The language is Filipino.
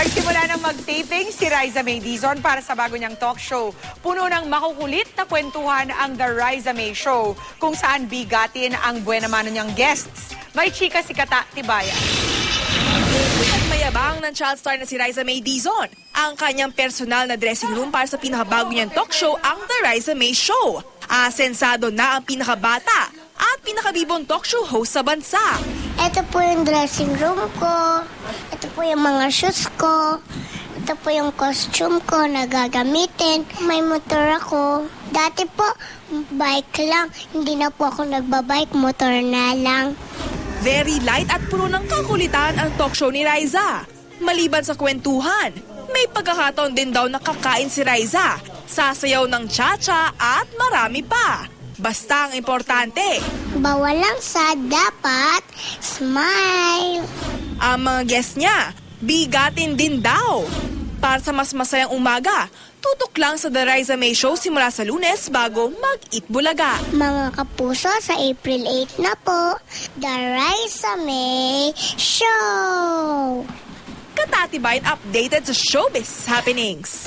Nagsimula ng mag-taping si Riza May Dizon para sa bago niyang talk show. Puno ng makukulit na kwentuhan ang The Riza May Show, kung saan bigatin ang buena mano niyang guests. May chika si Kata Tibayan. At mayabang ng child star na si Riza May Dizon. Ang kanyang personal na dressing room para sa pinakabago niyang talk show, ang The Riza May Show. Asensado na ang pinakabata at pinakabibong talk show host sa bansa. Ito po yung dressing room ko. Ito po yung mga shoes ko. Ito po yung costume ko na gagamitin. May motor ako. Dati po, bike lang. Hindi na po ako nagbabike, motor na lang. Very light at puno ng kakulitan ang talk show ni Riza. Maliban sa kwentuhan, may pagkakataon din daw na kakain si Riza, sasayaw ng cha-cha at marami pa. Basta ang importante, Bawal lang sa dapat smile. ang mga guest niya, bigatin din daw. Para sa mas masayang umaga, tutok lang sa The Riza May Show simula sa Lunes bago mag-Itbulaga. Mga kapuso, sa April 8 na po, The Riza May Show. Katatibayan updated sa showbiz happenings.